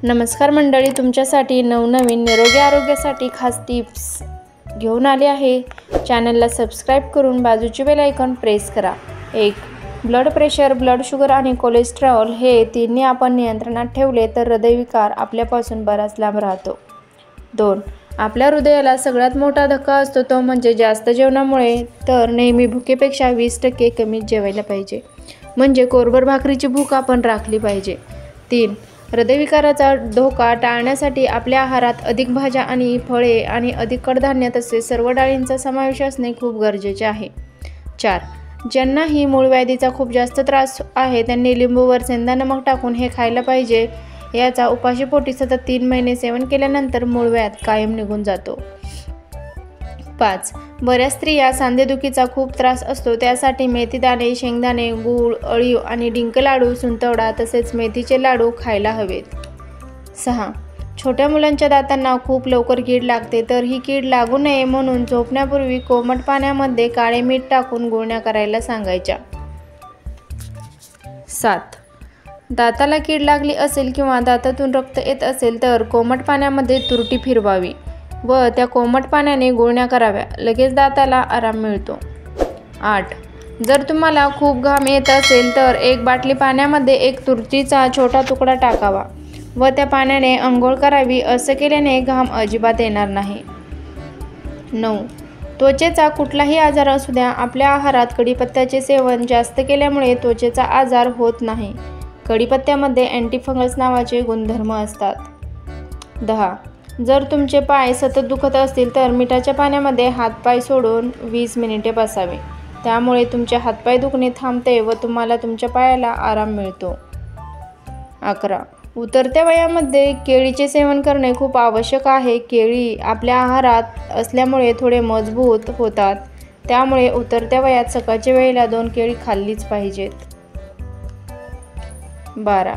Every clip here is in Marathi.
नमस्कार मंडळी, तुमच्यासाठी नवनवीन निरोगी आरोग्यासाठी खास टिप्स घेऊन आले आहे। चॅनलला सबस्क्राईब करून बाजूचे बेल आयकॉन प्रेस करा। 1. ब्लड प्रेशर, ब्लड शुगर आणि कोलेस्टेरॉल हे तिन्ही आपण नियंत्रणात ठेवले तर हृदयविकार आपल्यापासून बराच लांब राहतो। 2. आपल्या हृदयाला सगळ्यात मोठा धक्का असतो तो म्हणजे जास्त जेवणामुळे, तर नेहमी भुकेपेक्षा 20% कमी जेवायला पाहिजे, म्हणजे कोरभर भाकरीची भूक आपण राखली पाहिजे। 3. हृदयविकाराचा धोका टाळण्यासाठी आपल्या आहारात अधिक भाज्या आणि फळे आणि अधिक कडधान्य तसेच सर्व डाळींचा समावेश असणे खूप गरजेचे आहे। 4. ज्यांनाही मूळव्याधीचा खूप जास्त त्रास आहे त्यांनी लिंबूवर सेंधा नमक टाकून हे खायला पाहिजे। याचा उपाशीपोटी सतत 3 महिने सेवन केल्यानंतर मूळव्याध कायम निघून जातो। 5. बऱ्याच स्त्रिया सांधेदुखीचा खूप त्रास असतो, त्यासाठी मेथीदाणे, शेंगदाणे, गूळ, अळीव आणि डिंक लाडू, सुंटवडा तसेच मेथीचे लाडू खायला हवेत। 6. छोट्या मुलांच्या दातांना खूप लवकर कीड लागते, तर ही कीड लागू नये म्हणून झोपण्यापूर्वी कोमट पाण्यामध्ये काळे मीठ टाकून गुळण्या करायला सांगायच्या। 7. दाताला कीड लागली असेल किंवा दातातून रक्त येत असेल तर कोमट पाण्यामध्ये तुरटी फिरवावी व त्या कोमट पाण्याने गुळण्या कराव्या, लगेच दाताला आराम मिळतो। 8. जर तुम्हाला खूप घाम येत असेल तर 1 बाटली पाण्यामध्ये 1 तुरटीचा छोटा तुकडा टाकावा व त्या पाण्याने अंघोळ करावी, असं केल्याने घाम अजिबात येणार नाही। 9. त्वचेचा कुठलाही आजार असू द्या, आपल्या आहारात कढीपत्त्याचे सेवन जास्त केल्यामुळे त्वचेचा आजार होत नाही। कढीपत्त्यामध्ये अँटीफंगस नावाचे गुणधर्म असतात। 10. जर तुमचे पाय सतत दुखत असतील तर मिठाच्या पाण्यामध्ये हातपाय सोडून 20 मिनिटे बसावे, त्यामुळे तुमचे हातपाय दुखणे थांबते व तुम्हाला तुमच्या पायाला आराम मिळतो। 11. उतरत्या वयामध्ये केळीचे सेवन करणे खूप आवश्यक आहे। केळी आपल्या आहारात असल्यामुळे थोडे मजबूत होतात, त्यामुळे उतरत्या वयात सकाळच्या वेळेला 2 केळी खाल्लीच पाहिजेत। 12.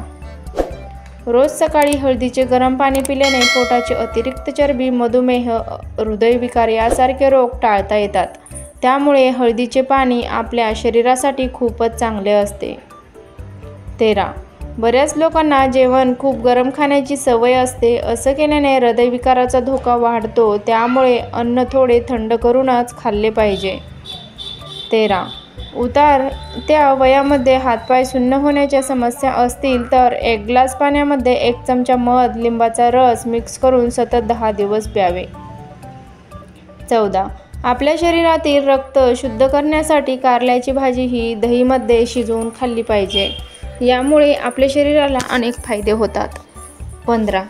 रोज सकाळी हळदीचे गरम पाणी पिल्याने पोटाची अतिरिक्त चरबी, मधुमेह, हृदयविकार यासारखे रोग टाळता येतात, त्यामुळे हळदीचे पाणी आपल्या शरीरासाठी खूपच चांगले असते। 13. बऱ्याच लोकांना जेवण खूप गरम खाण्याची सवय असते, असं केल्याने हृदयविकाराचा धोका वाढतो, त्यामुळे अन्न थोडे थंड करूनच खाल्ले पाहिजे। 13. उतरत्या वयामध्ये हातपाय सुन्न होण्याच्या समस्या असतील तर 1 ग्लास पाण्यामध्ये 1 चमचा मध, लिंबाचा रस मिक्स करून सतत 10 दिवस प्यावे। 14. आपल्या शरीरातील रक्त शुद्ध करण्यासाठी कारल्याची भाजी ही दहीमध्ये शिजवून खाल्ली पाहिजे, यामुळे आपल्या शरीराला अनेक फायदे होतात। 15.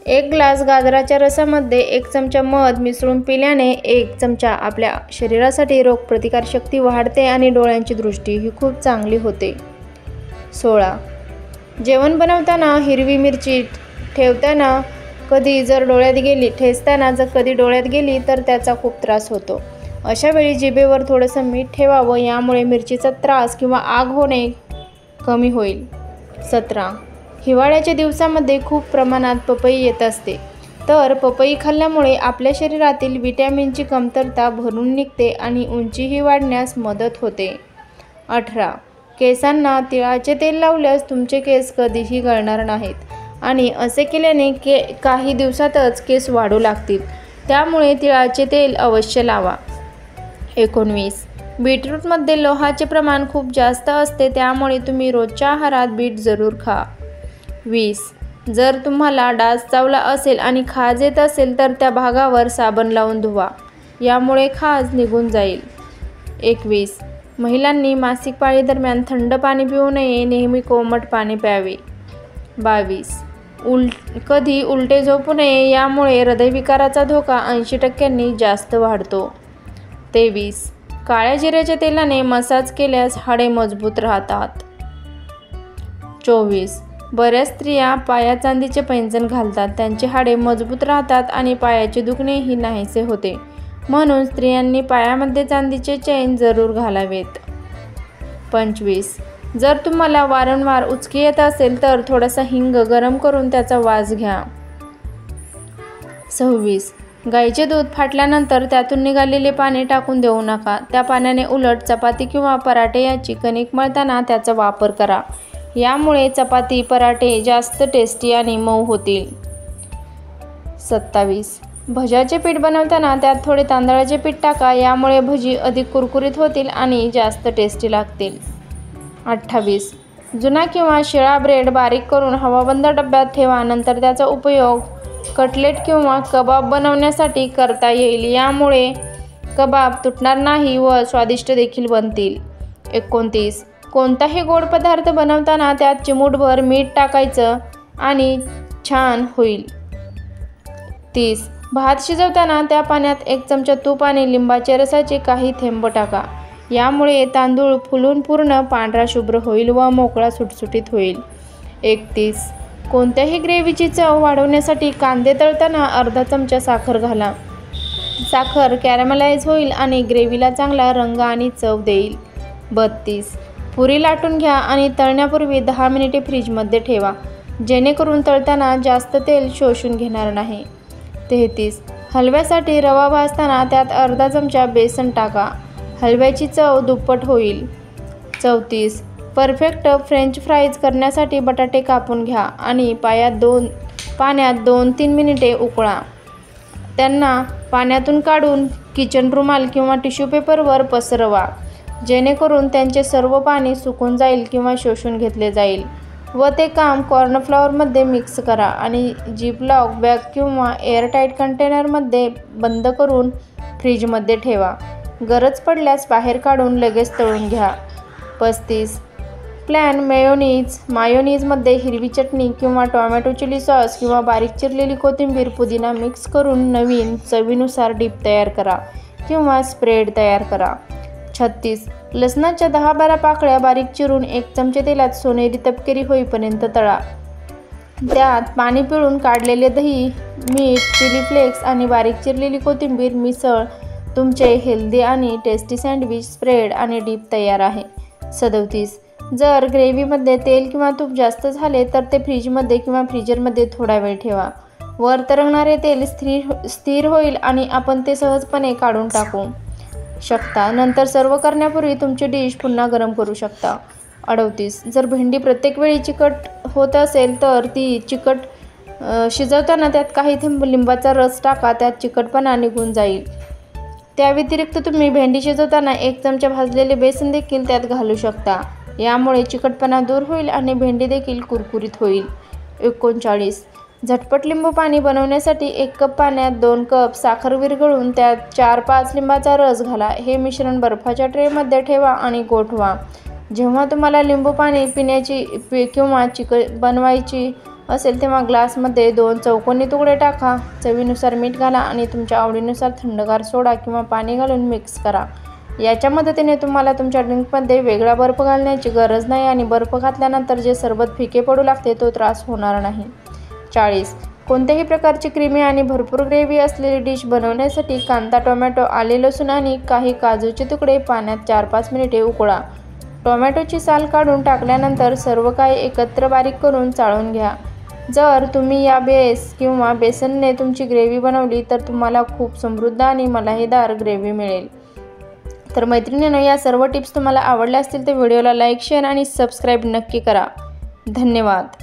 1 ग्लास गाजराच्या रसामध्ये 1 चमचा मध मिसळून पिल्याने 1 चमचा आपल्या शरीरासाठी रोगप्रतिकारशक्ती वाढते आणि डोळ्यांची दृष्टी ही खूप चांगली होते। 16. जेवण बनवताना हिरवी मिरची ठेचताना कधी डोळ्यात गेली तर त्याचा खूप त्रास होतो, अशा वेळी जिभेवर थोडंसं मीठ ठेवावं, यामुळे मिरचीचा त्रास किंवा आग होणे कमी होईल। 17. हिवाळ्याच्या दिवसामध्ये खूप प्रमाणात पपई येत असते, तर पपई खाल्ल्यामुळे आपल्या शरीरातील व्हिटॅमिनची कमतरता भरून निघते आणि उंचीही वाढण्यास मदत होते। 18. केसांना तिळाचे तेल लावल्यास तुमचे केस कधीही गळणार नाहीत आणि असे केल्याने काही दिवसातच केस वाढू लागतील, त्यामुळे तिळाचे तेल अवश्य लावा। 19. बीटरूटमध्ये लोहाचे प्रमाण खूप जास्त असते, त्यामुळे तुम्ही रोजच्या आहारात बीट जरूर खा। 20. जर तुम्हाला डास चावला असेल आणि खाज येत असेल तर त्या भागावर साबण लावून धुवा, यामुळे खाज निघून जाईल। 21. महिलांनी मासिक पाळीदरम्यान थंड पाणी पिऊ नये, नेहमी कोमट पाणी प्यावे। 22. कधी उलटे झोपू नये, यामुळे हृदयविकाराचा धोका 80% जास्त वाढतो। 23. काळ्या जिऱ्याच्या तेलाने मसाज केल्यास हाडे मजबूत राहतात। 24. बऱ्याच स्त्रिया पायात चांदीचे पैंजण घालतात, त्यांची हाडे मजबूत राहतात आणि पायाचे दुखणेही नाहीसे होते, म्हणून स्त्रियांनी पायामध्ये चांदीचे चैन जरूर घालावेत। 25. जर तुम्हाला वारंवार उचकी येत असेल तर थोडासा हिंग गरम करून त्याचा वास घ्या। 26. गाईचे दूध फाटल्यानंतर त्यातून निघालेले पाणी टाकून देऊ नका, त्या पाण्याने उलट चपाती किंवा पराठे याची कणिक मळताना त्याचा वापर करा, यामुळे चपाती पराठे जास्त टेस्टी आणि मऊ होतील. 27. भज्याचे पीठ बनवताना त्यात थोडे तांदळाचे पीठ टाका. यामुळे भजी अधिक कुरकुरीत होतील आणि जास्त टेस्टी लागतील. 28. जुना किंवा शिळा ब्रेड बारीक करून हवाबंद डब्यात ठेवा. नंतर त्याचा उपयोग कटलेट किंवा कबाब बनवण्यासाठी करता येईल. यामुळे कबाब तुटणार नाही व स्वादिष्ट देखील बनतील. 29. कोणताही गोड पदार्थ बनवताना त्यात चिमूटभर मीठ टाकायचं आणि छान होईल. 30. भात शिजवताना त्या पाण्यात 1 चमचा तूप आणि लिंबाच्या रसाचे काही थेंब टाका. यामुळे तांदूळ फुलून पूर्ण पांढरा शुभ्र होईल व मोकळा सुटसुटीत होईल. 31. कोणत्याही ग्रेव्हीची चव वाढवण्यासाठी कांदे तळताना अर्धा चमचा साखर घाला. साखर कॅरमलाइज होईल आणि ग्रेव्हीला चांगला रंग आणि चव देईल. 32. पुरी लाटून घ्या आणि तळण्यापूर्वी 10 मिनिटे फ्रीजमध्ये ठेवा, जेणेकरून तळताना जास्त तेल शोषून घेणार नाही. 33. हलव्यासाठी रवा भाजताना त्यात अर्धा चमचा बेसन टाका. हलव्याची चव दुप्पट होईल. 34. परफेक्ट फ्रेंच फ्राईज करण्यासाठी बटाटे कापून घ्या आणि पाण्यात 2-3 मिनिटे उकळा. त्यांना पाण्यातून काढून किचन रुमाल किंवा टिश्यू पेपरवर पसरवा, जेणेकरून त्यांचे सर्व पाणी सुकून जाईल किंवा शोषून घेतले जाईल व ते काम कॉर्नफ्लॉवरमध्ये मिक्स करा आणि जिपलॉक बॅग किंवा एअरटाईट कंटेनरमध्ये बंद करून फ्रीजमध्ये ठेवा. गरज पडल्यास बाहेर काढून लगेच तळून घ्या. 35. प्लॅन मायोनीजमध्ये हिरवी चटणी किंवा टोमॅटो चिली सॉस किंवा बारीक चिरलेली कोथिंबीर पुदिना मिक्स करून नवीन चवीनुसार डिप तयार करा किंवा स्प्रेड तयार करा. 36. लसणाच्या 10-12 पाकळ्या बारीक चिरून 1 चमचे तेलात सोनेरी तपकिरी होईपर्यंत तळा. त्यात पाणी पिळून काढलेले दही, मीठ, चिली फ्लेक्स आणि बारीक चिरलेली कोथिंबीर मिसळ तुमचे हेल्दी आणि टेस्टी सँडविच स्प्रेड आणि डिप तयार आहे. 37. जर ग्रेव्हीमध्ये तेल किंवा तूप जास्त झाले तर ते फ्रीजमध्ये किंवा फ्रीजरमध्ये थोडा वेळ ठेवा. वर तरंगणारे तेल स्थिर होईल आणि आपण ते सहजपणे काढून टाकू शकता. नंतर सर्व करण्यापूर्वी तुमची डिश पुन्हा गरम करू शकता. 38. जर भेंडी प्रत्येक वेळी चिकट होत असेल तर ती शिजवताना त्यात काही थेंब लिंबाचा रस टाका. त्यात चिकटपणा निघून जाईल. त्या व्यतिरिक्त तुम्ही भेंडी शिजवताना 1 चमचा भाजलेले बेसन देखील त्यात घालू शकता. यामुळे चिकटपणा दूर होईल आणि भेंडी देखील कुरकुरीत होईल. 39. झटपट लिंबू पाणी बनवण्यासाठी 1 कप पाण्यात 2 कप साखर विरघळून त्यात 4-5 लिंबाचा रस घाला. हे मिश्रण बर्फाच्या ट्रेमध्ये ठेवा आणि गोठवा. जेव्हा तुम्हाला लिंबू पाणी पिण्याची किंवा बनवायची असेल तेव्हा ग्लासमध्ये 2 चौकोनी तुकडे टाका. चवीनुसार मीठ घाला आणि तुमच्या आवडीनुसार थंडगार सोडा किंवा पाणी घालून मिक्स करा. याच्या मदतीने तुम्हाला तुमच्या ड्रिंकमध्ये वेगळा बर्फ घालण्याची गरज नाही आणि बर्फ घातल्यानंतर जे सरबत फिके पडू लागते तो त्रास होणार नाही. 40. कोणत्याही प्रकारची क्रीमी आणि भरपूर ग्रेव्ही असलेली डिश बनवण्यासाठी कांदा, टोमॅटो, आले, लसूण आणि काही काजूचे तुकडे पाण्यात 4-5 मिनिटे उकळा. टोमॅटोची साल काढून टाकल्यानंतर सर्व काही एकत्र बारीक करून चाळून घ्या. जर तुम्ही या बेस किंवा बेसनने तुमची ग्रेव्ही बनवली तर तुम्हाला खूप समृद्ध आणि मलाईदार ग्रेव्ही मिळेल. तर मैत्रिणींनो, या सर्व टिप्स तुम्हाला आवडल्या असतील तर व्हिडिओला लाईक, शेअर आणि सबस्क्राईब नक्की करा. धन्यवाद.